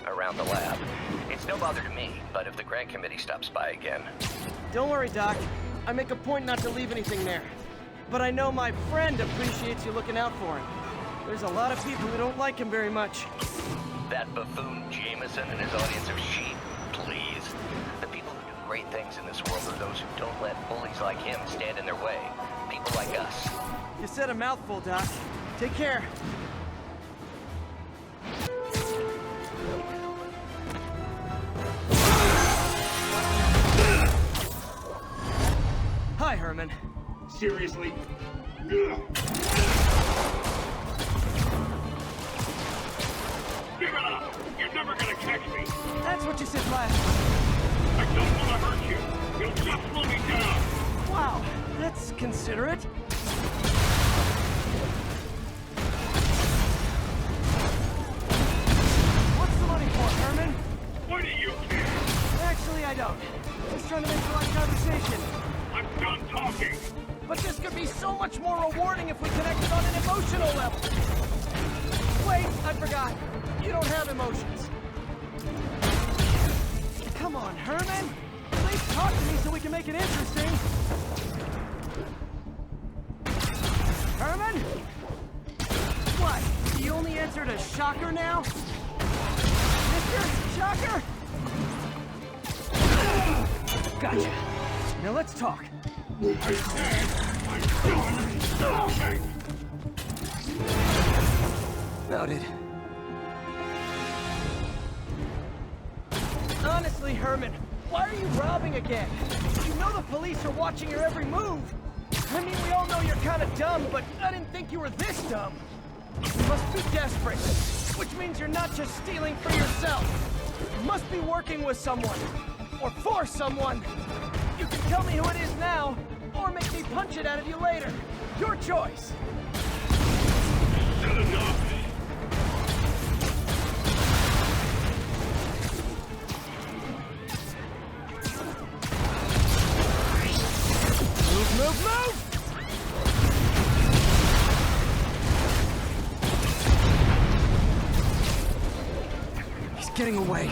around the lab. It's no bother to me, but if the grant committee stops by again... Don't worry, Doc. I make a point not to leave anything there. But I know my friend appreciates you looking out for him. There's a lot of people who don't like him very much. That buffoon Jameson and his audience of sheep? Please. The people who do great things in this world are those who don't let bullies like him stand in their way. People like us. You said a mouthful, Doc. Take care. Hi, Herman. Seriously? Give it up! You're never gonna catch me! That's what you said last time. I don't want to hurt you! You'll just slow me down! Wow, that's considerate. What's the money for, Herman? Why do you care? Actually, I don't. Just trying to make polite conversation. I'm done talking! But this could be so much more rewarding if we connected on an emotional level. Wait, I forgot. You don't have emotions. Come on, Herman. At least talk to me so we can make it interesting. Herman? What? You only answered a shocker now? Mr. Shocker? Gotcha. Now let's talk. I said I'm done talking! Noted. Honestly, Herman, why are you robbing again? You know the police are watching your every move. I mean, we all know you're kind of dumb, but I didn't think you were this dumb. You must be desperate, which means you're not just stealing for yourself. You must be working with someone, or for someone. You can tell me who it is now, or make me punch it out of you later. Your choice. Good enough! Move, move! He's getting away.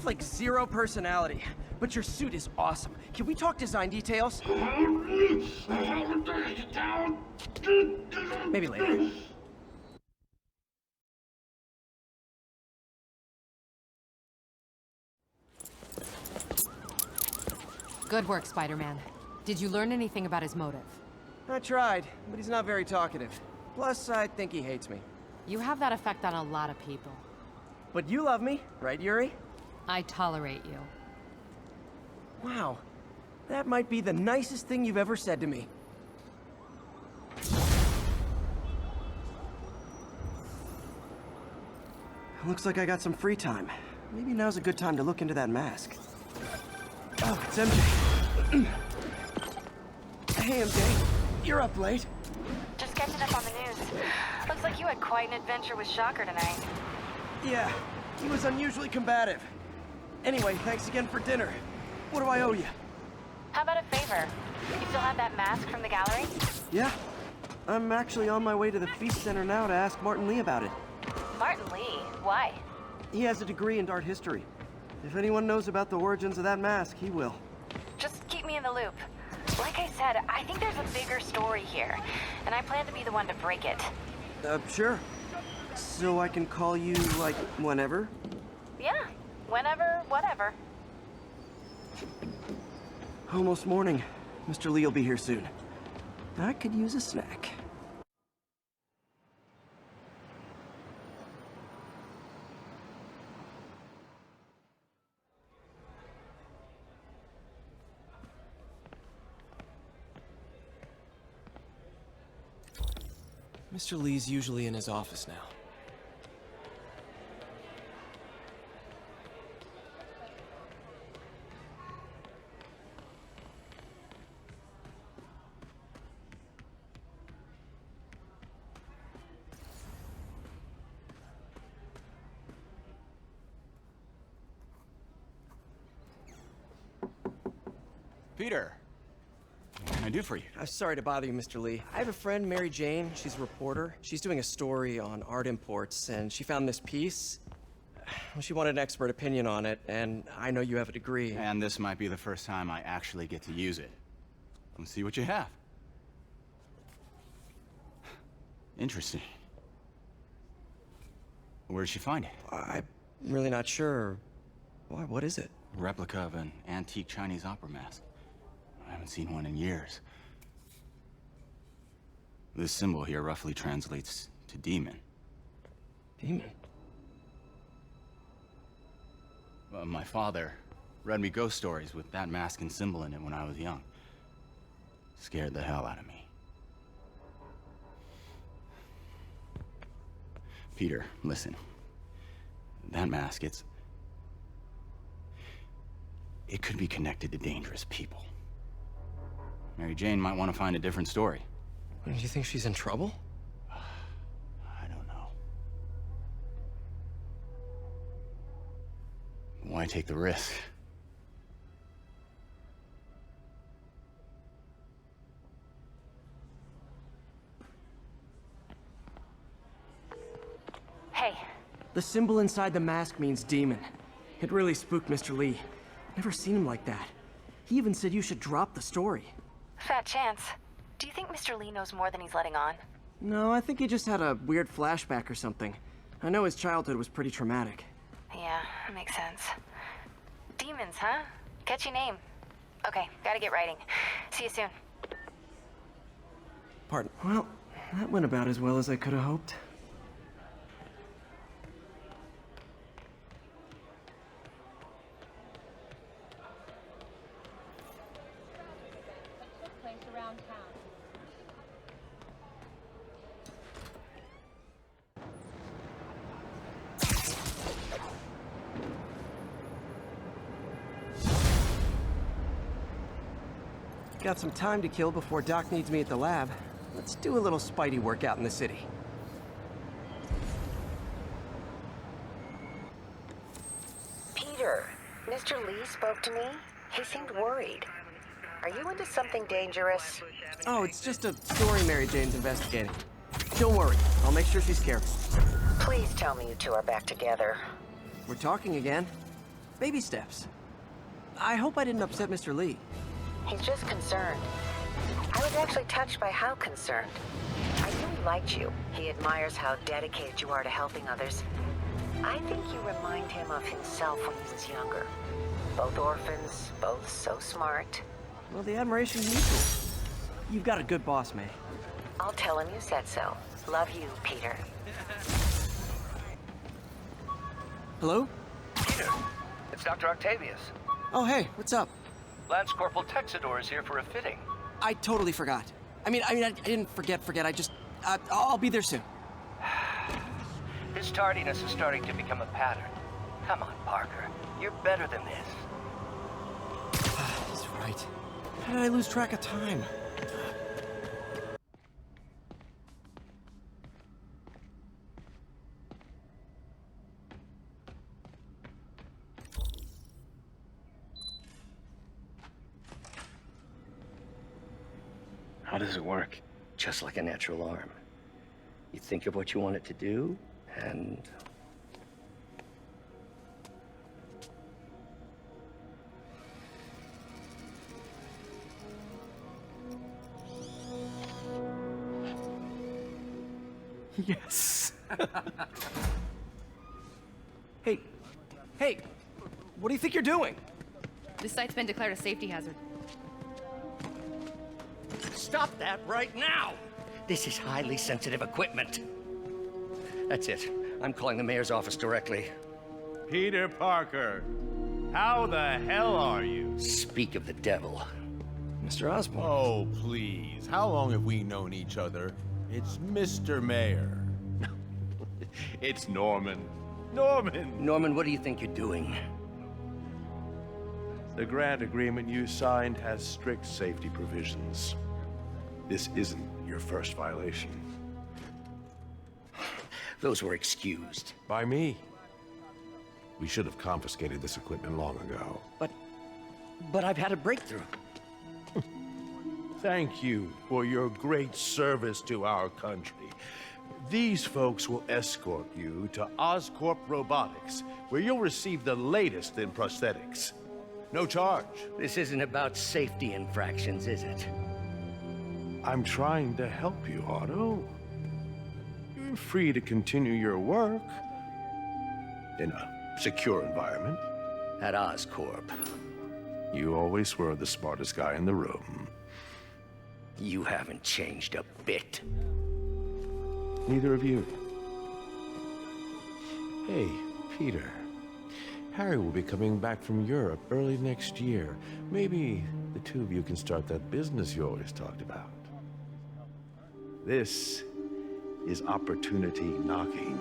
Like zero personality, but your suit is awesome. Can we talk design details? Maybe later. Good work, Spider-Man. Did you learn anything about his motive? I tried, but he's not very talkative. Plus, I think he hates me. You have that effect on a lot of people. But you love me, right, Yuri? I tolerate you. Wow. That might be the nicest thing you've ever said to me. Looks like I got some free time. Maybe now's a good time to look into that mask. Oh, it's MJ. Hey, MJ. You're up late. Just catching up on the news. Looks like you had quite an adventure with Shocker tonight. Yeah, he was unusually combative. Anyway, thanks again for dinner. What do I owe you? How about a favor? You still have that mask from the gallery? Yeah. I'm actually on my way to the Feast Center now to ask Martin Lee about it. Martin Lee? Why? He has a degree in art history. If anyone knows about the origins of that mask, he will. Just keep me in the loop. Like I said, I think there's a bigger story here, and I plan to be the one to break it. Sure. So I can call you, like, whenever? Yeah, whenever, whatever. Almost morning. Mr. Lee will be here soon. I could use a snack. Mr. Lee's usually in his office now. Peter, what can I do for you? I'm sorry to bother you, Mr. Lee. I have a friend, Mary Jane. She's a reporter. She's doing a story on art imports, and she found this piece. Well, she wanted an expert opinion on it, and I know you have a degree. And this might be the first time I actually get to use it. Let's see what you have. Interesting. Where did she find it? I'm really not sure. Why, what is it? Replica of an antique Chinese opera mask. I haven't seen one in years. This symbol here roughly translates to demon. Demon? My father read me ghost stories with that mask and symbol in it when I was young. Scared the hell out of me. Peter, listen. That mask, it could be connected to dangerous people. Mary Jane might want to find a different story. Do you think she's in trouble? I don't know. Why take the risk? Hey, The symbol inside the mask means demon. It really spooked Mr. Lee. Never seen him like that. He even said you should drop the story. fat chance. Do you think Mr. Lee knows more than he's letting on? No, I think he just had a weird flashback or something. I know his childhood was pretty traumatic. Yeah, makes sense. Demons, huh? Catchy name. Okay, gotta get writing. See you soon. Pardon. Well, that went about as well as I could have hoped. Got some time to kill before Doc needs me at the lab. Let's do a little Spidey workout in the city. Peter, Mr. Lee spoke to me. He seemed worried. Are you into something dangerous? Oh, it's just a story Mary Jane's investigating. Don't worry, I'll make sure she's careful. Please tell me you two are back together. We're talking again. Baby steps. I hope I didn't upset Mr. Lee. He's just concerned. I was actually touched by how concerned. I really liked you. He admires how dedicated you are to helping others. I think you remind him of himself when he was younger. Both orphans, both so smart. Well, the admiration's mutual. You've got a good boss, May. I'll tell him you said so. Love you, Peter. Hello? Peter, it's Dr. Octavius. Oh, hey, what's up? Lance Corporal Texador is here for a fitting. I totally forgot. I didn't forget. I just, I'll be there soon. His tardiness is starting to become a pattern. Come on, Parker. You're better than this. He's right. How did I lose track of time? does it work? Just like a natural arm. You think of what you want it to do, and... Yes. Hey, what do you think you're doing? This site's been declared a safety hazard. Stop that right now! This is highly sensitive equipment. That's it. I'm calling the mayor's office directly. Peter Parker, how the hell are you? Speak of the devil. Mr. Osborn. Oh, please. How long have we known each other? It's Mr. Mayor. It's Norman. Norman! Norman, what do you think you're doing? The grant agreement you signed has strict safety provisions. This isn't your first violation. Those were excused. By me. We should have confiscated this equipment long ago. But I've had a breakthrough. Thank you for your great service to our country. These folks will escort you to Oscorp Robotics, where you'll receive the latest in prosthetics. No charge. This isn't about safety infractions, is it? I'm trying to help you, Otto. You're free to continue your work in a secure environment. At Oscorp. You always were the smartest guy in the room. You haven't changed a bit. Neither of you. Hey, Peter. Harry will be coming back from Europe early next year. Maybe the two of you can start that business you always talked about. This is opportunity knocking.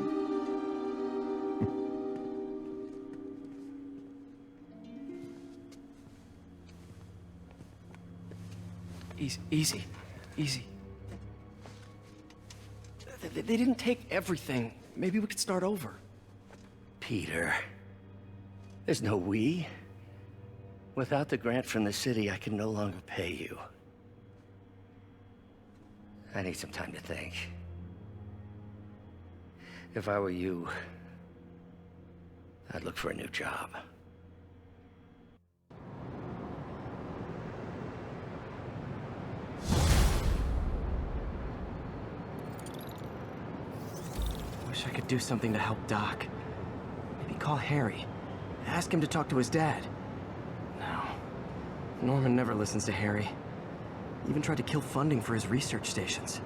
Easy. They didn't take everything. Maybe we could start over. Peter. There's no we. Without the grant from the city, I can no longer pay you. I need some time to think. If I were you, I'd look for a new job. Wish I could do something to help Doc. Maybe call Harry. Ask him to talk to his dad. No. Norman never listens to Harry. Even tried to kill funding for his research stations.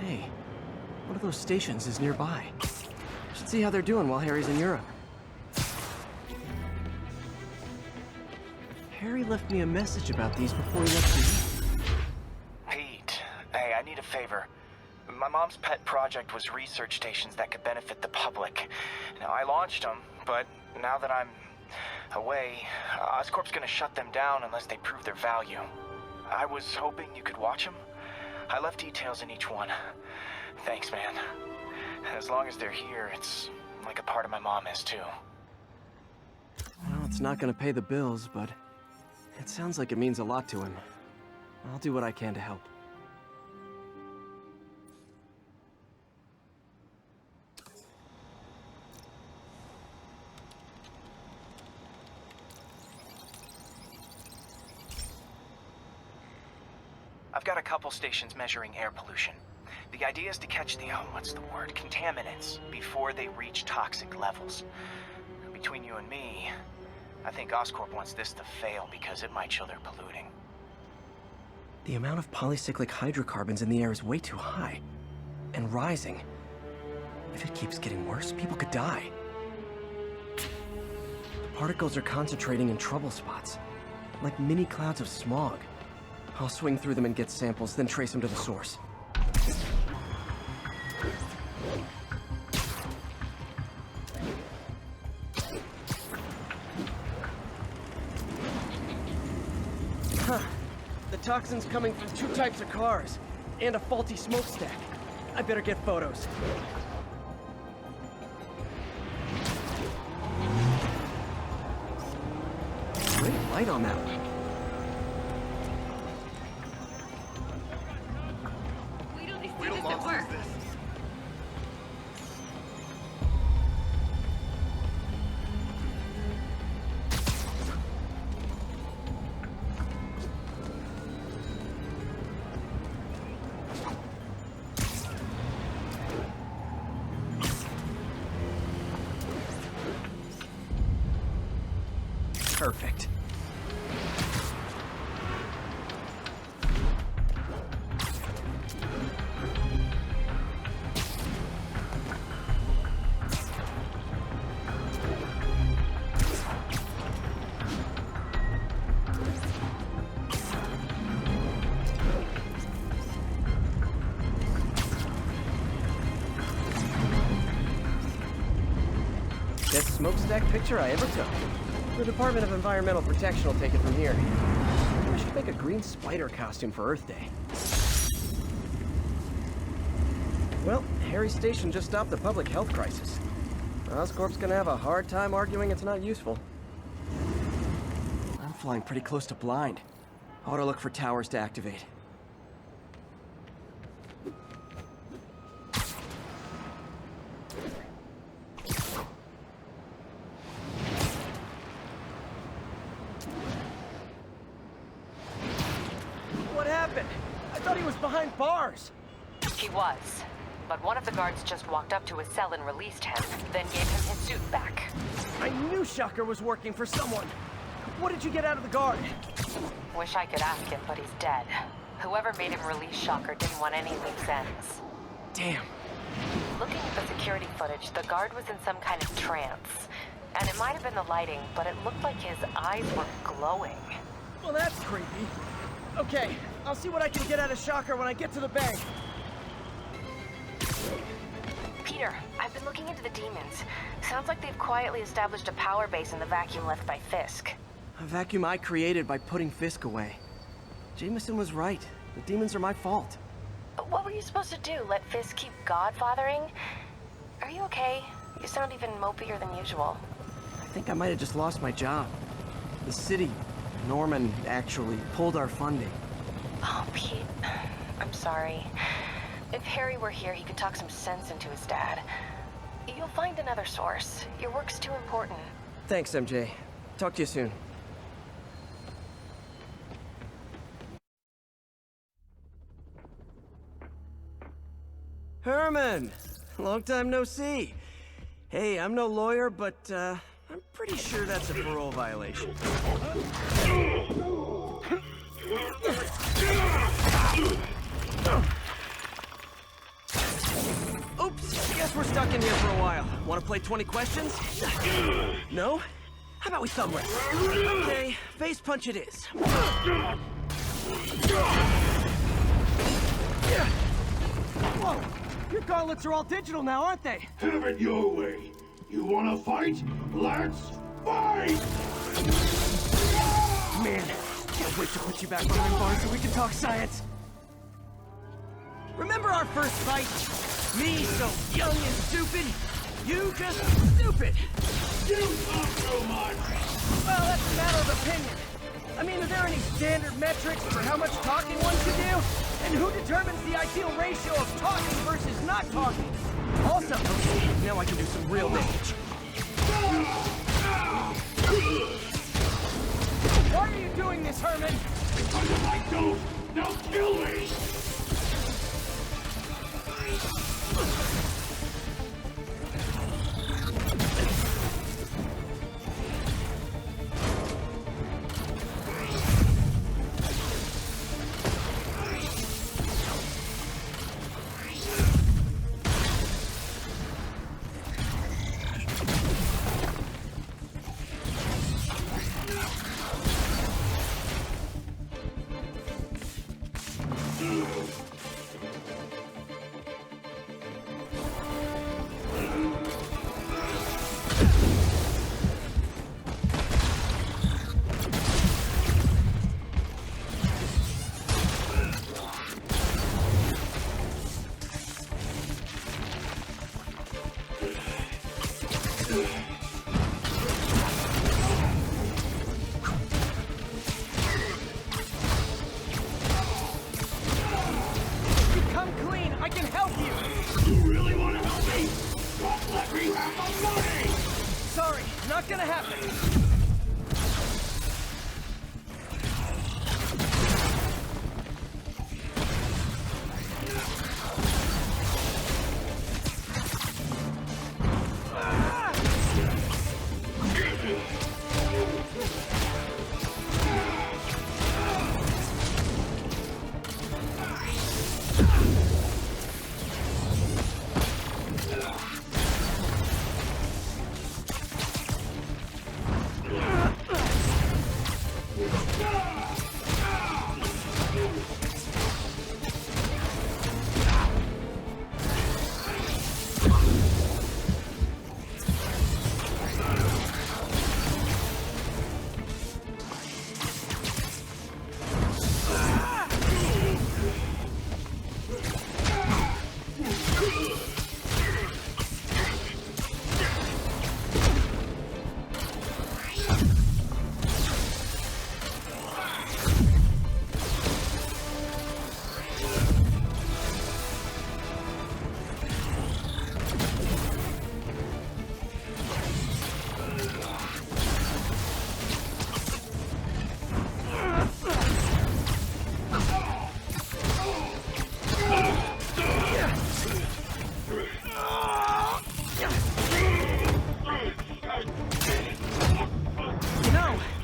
Hey, one of those stations is nearby. Should see how they're doing while Harry's in Europe. Harry left me a message about these before he left for you. Pete, hey, I need a favor. My mom's pet project was research stations that could benefit the public. Now, I launched them, but now that I'm away, Oscorp's gonna shut them down unless they prove their value. I was hoping you could watch them. I left details in each one. Thanks, man. As long as they're here, it's like a part of my mom is, too. Well, it's not gonna pay the bills, but it sounds like it means a lot to him. I'll do what I can to help. I've got a couple stations measuring air pollution. The idea is to catch the, contaminants before they reach toxic levels. Between you and me, I think Oscorp wants this to fail because it might show they're polluting. The amount of polycyclic hydrocarbons in the air is way too high. And rising. If it keeps getting worse, people could die. The particles are concentrating in trouble spots. Like mini clouds of smog. I'll swing through them and get samples, then trace them to the source. Huh. The toxin's coming from 2 types of cars, and a faulty smokestack. I better get photos. Great light on that one. Perfect. Best smokestack picture I ever took. The Department of Environmental Protection will take it from here. I should make a green spider costume for Earth Day. Well, Harry's station just stopped the public health crisis. Oscorp's gonna have a hard time arguing it's not useful. I'm flying pretty close to blind. Ought to look for towers to activate. What happened? I thought he was behind bars. He was. But one of the guards just walked up to his cell and released him, then gave him his suit back. I knew Shocker was working for someone. What did you get out of the guard? Wish I could ask him, but he's dead. Whoever made him release Shocker didn't want any loose ends. Damn. Looking at the security footage, the guard was in some kind of trance. And it might have been the lighting, but it looked like his eyes were glowing. Well, that's creepy. Okay, I'll see what I can get out of Shocker when I get to the bank. Peter, I've been looking into the demons. Sounds like they've quietly established a power base in the vacuum left by Fisk. A vacuum I created by putting Fisk away. Jameson was right. The demons are my fault. What were you supposed to do? Let Fisk keep godfathering? Are you okay? You sound even mopier than usual. I think I might have just lost my job. The city, Norman, actually pulled our funding. Oh, Pete. I'm sorry. If Harry were here, he could talk some sense into his dad. You'll find another source. Your work's too important. Thanks, MJ. Talk to you soon. Herman! Long time no see. Hey, I'm no lawyer, but, I'm pretty sure that's a parole violation. Oops, guess we're stuck in here for a while. Want to play 20 questions? No? How about we thumb wrestle? Okay, face punch it is. Whoa! Your gauntlets are all digital now, aren't they? Have it your way. You wanna fight? Let's fight! Man, can't wait to put you back behind bars so we can talk science. Remember our first fight? Me so young and stupid, you just stupid. You talk so much! Well, that's a matter of opinion. I mean, are there any standard metrics for how much talking one should do? And who determines the ideal ratio of talking versus not talking? Also, okay, now I can do some real damage. Why are you doing this, Herman? I don't! Now kill me!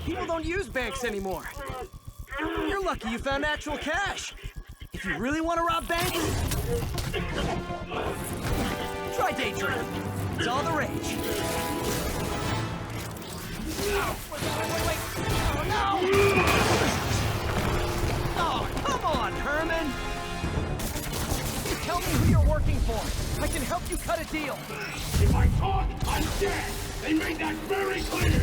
People don't use banks anymore. You're lucky you found actual cash. If you really want to rob banks, try day trading. It's all the rage. Wait. Oh, no! Oh, come on, Herman! You tell me who you're working for. I can help you cut a deal. If I talk, I'm dead. They made that very clear.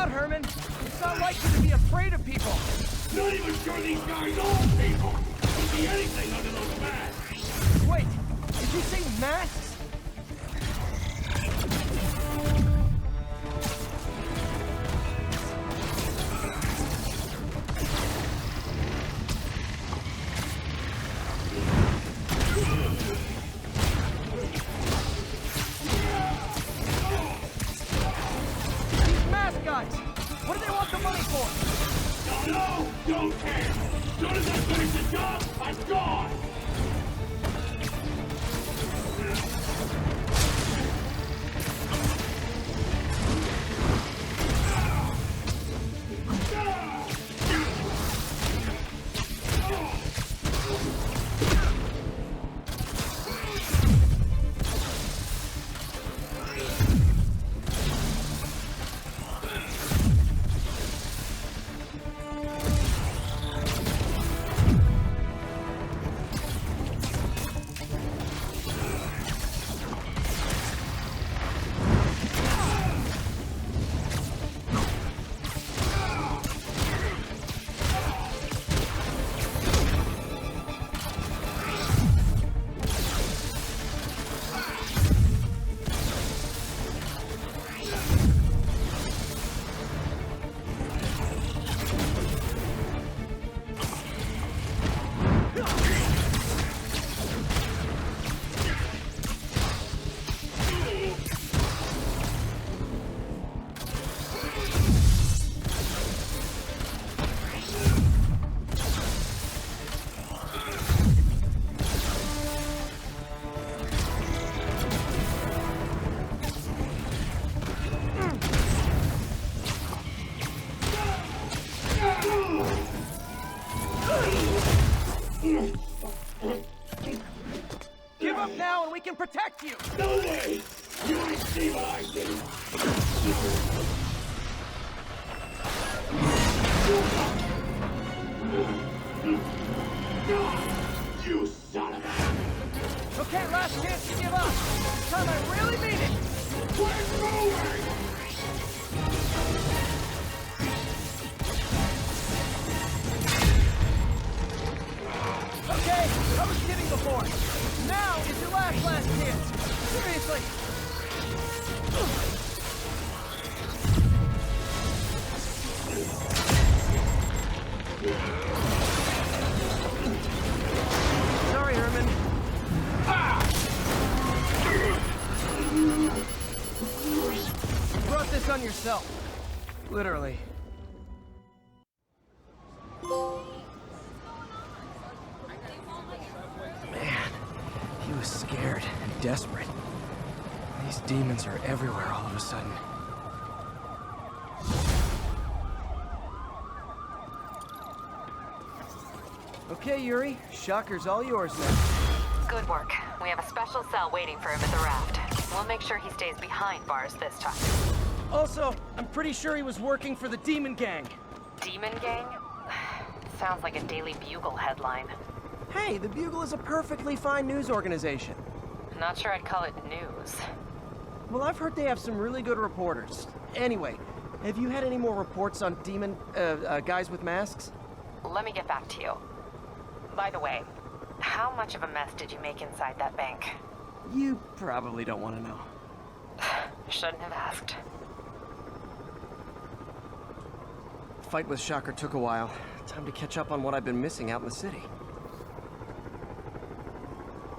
Herman. It's not like you to be afraid of people. Not even sure these guys are people. Could be anything under those masks. Wait, did you say masks? What do they want the money for? Don't know, don't care. As soon as I finish the job, I'm gone. Give up now and we can protect you! No way! You ain't see what I see! You son of a... Okay, last chance to give up. This time I really mean it! We're moving! Okay, I was kidding before. Now is your last chance. Seriously. Sorry, Herman. You brought this on yourself. Literally. He was scared and desperate. These demons are everywhere all of a sudden. Okay, Yuri. Shocker's all yours now. Good work. We have a special cell waiting for him at the raft. We'll make sure he stays behind bars this time. Also, I'm pretty sure he was working for the Demon Gang. Demon Gang? Sounds like a Daily Bugle headline. Hey, the Bugle is a perfectly fine news organization. Not sure I'd call it news. Well, I've heard they have some really good reporters. Anyway, have you had any more reports on guys with masks? Let me get back to you. By the way, how much of a mess did you make inside that bank? You probably don't want to know. Shouldn't have asked. Fight with Shocker took a while. Time to catch up on what I've been missing out in the city.